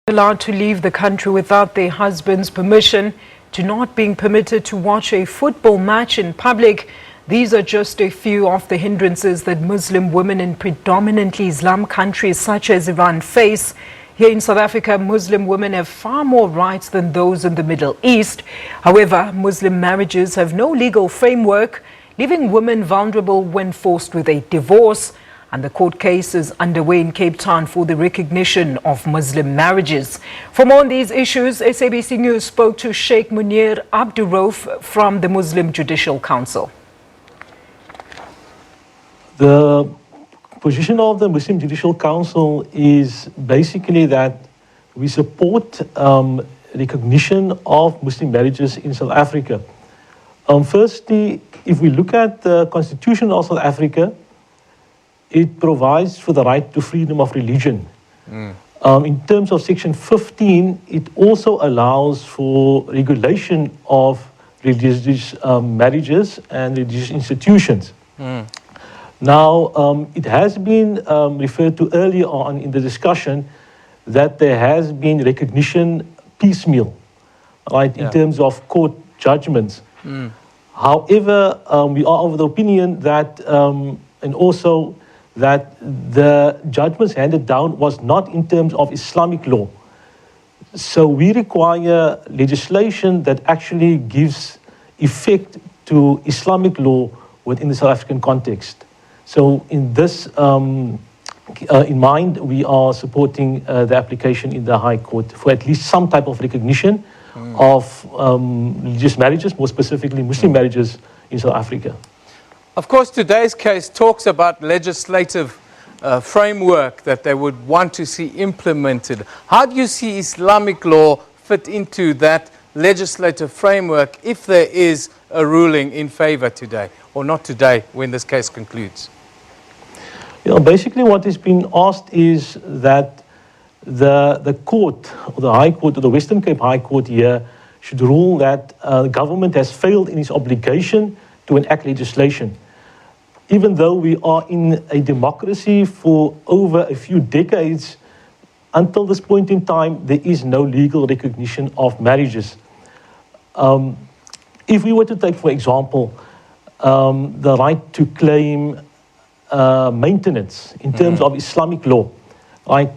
Allowed to leave the country without their husband's permission, to not being permitted to watch a football match in public. These are just a few of the hindrances that Muslim women in predominantly Islam countries such as Iran face. Here in South Africa, Muslim women have far more rights than those in the Middle East. However, Muslim marriages have no legal framework, leaving women vulnerable when forced with a divorce. And the court case is underway in Cape Town for the recognition of Muslim marriages. For more on these issues, SABC News spoke to Sheikh Muneer Abduroaf from the Muslim Judicial Council. The position of the Muslim Judicial Council is basically that we support recognition of Muslim marriages in South Africa. Firstly, if we look at the Constitution of South Africa, it provides for the right to freedom of religion. In terms of Section 15, it also allows for regulation of religious marriages and religious institutions. Now, it has been referred to earlier on in the discussion that there has been recognition piecemeal, right, in terms of court judgments. However, we are of the opinion that, and also that the judgments handed down was not in terms of Islamic law. So we require legislation that actually gives effect to Islamic law within the South African context. So in this, in mind, we are supporting the application in the High Court for at least some type of recognition of religious marriages, more specifically Muslim marriages in South Africa. Of course, today's case talks about legislative framework that they would want to see implemented. How do you see Islamic law fit into that legislative framework if there is a ruling in favor today, or not today when this case concludes? You know, basically what is being asked is that the court, or the High Court, or the Western Cape High Court here, should rule that the government has failed in its obligation to enact legislation. Even though we are in a democracy for over a few decades, until this point in time, there is no legal recognition of marriages. If we were to take, for example, the right to claim maintenance in terms of Islamic law, right?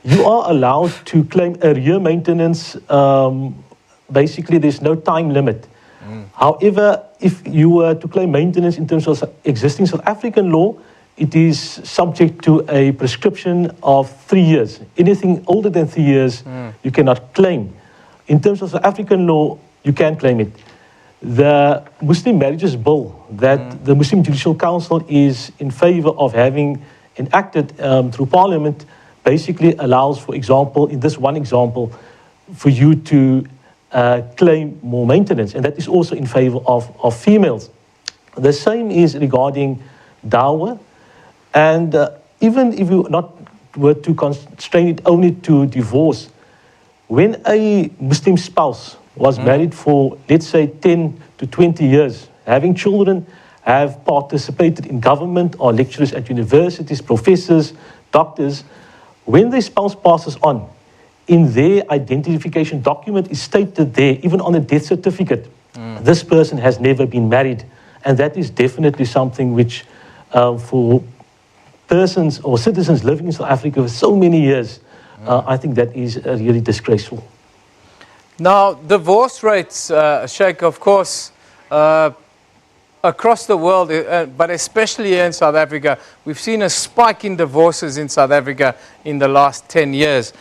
You are allowed to claim arrear maintenance. Basically, there's no time limit. However, if you were to claim maintenance in terms of existing South African law, it is subject to a prescription of 3 years. Anything older than 3 years, you cannot claim. In terms of South African law, you can claim it. The Muslim Marriages Bill that the Muslim Judicial Council is in favor of having enacted through Parliament basically allows, for example, in this one example, for you to claim more maintenance, and that is also in favor of females. The same is regarding dowry, and even if you were to constrain it only to divorce, when a Muslim spouse was married for, let's say, 10 to 20 years, having children, have participated in government or lecturers at universities, professors, doctors, when the spouse passes on, in their identification document is stated there, even on a death certificate, this person has never been married. And that is definitely something which, for persons or citizens living in South Africa for so many years, I think that is really disgraceful. Now, divorce rates, Sheikh, of course, across the world, but especially here in South Africa, we've seen a spike in divorces in South Africa in the last 10 years.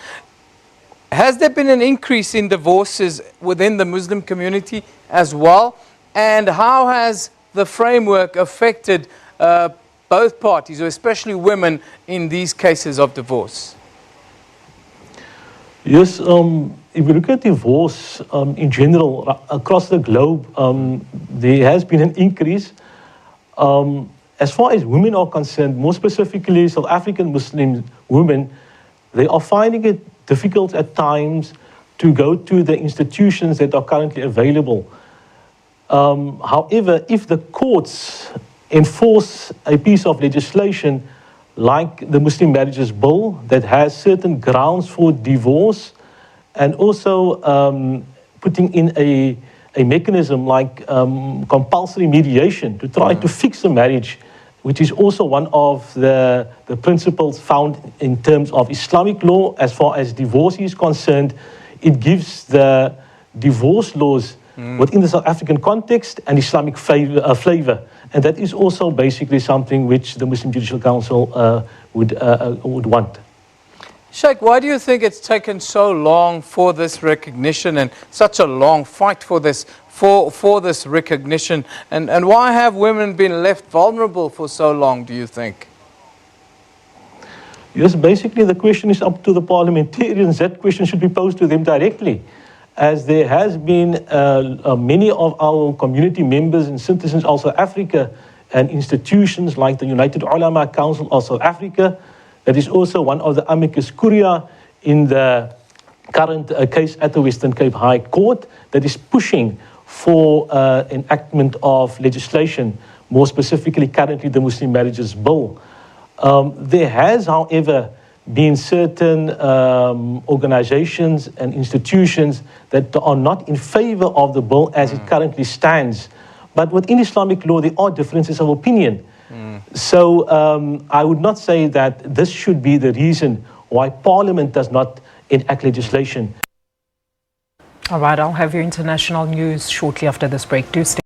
Has there been an increase in divorces within the Muslim community as well? And how has the framework affected both parties, or especially women, in these cases of divorce? Yes, if we look at divorce in general, across the globe, there has been an increase. As far as women are concerned, more specifically South African Muslim women, they are finding it difficult at times to go to the institutions that are currently available. However, if the courts enforce a piece of legislation like the Muslim Marriages Bill that has certain grounds for divorce, and also putting in a mechanism like compulsory mediation to try to fix a marriage, which is also one of the principles found in terms of Islamic law. As far as divorce is concerned, it gives the divorce laws within the South African context and Islamic flavor. And that is also basically something which the Muslim Judicial Council would want. Sheikh, why do you think it's taken so long for this recognition and such a long fight for this recognition? And why have women been left vulnerable for so long, do you think? Yes, basically the question is up to the parliamentarians. That question should be posed to them directly, as there has been many of our community members and citizens of South Africa and institutions like the United Ulama Council of South Africa, that is also one of the amicus curiae in the current case at the Western Cape High Court, that is pushing for enactment of legislation, more specifically currently the Muslim Marriages Bill. There has, however, been certain organizations and institutions that are not in favor of the bill as it currently stands. But within Islamic law, there are differences of opinion. So I would not say that this should be the reason why Parliament does not enact legislation. All right, I'll have your international news shortly after this break. Do stay.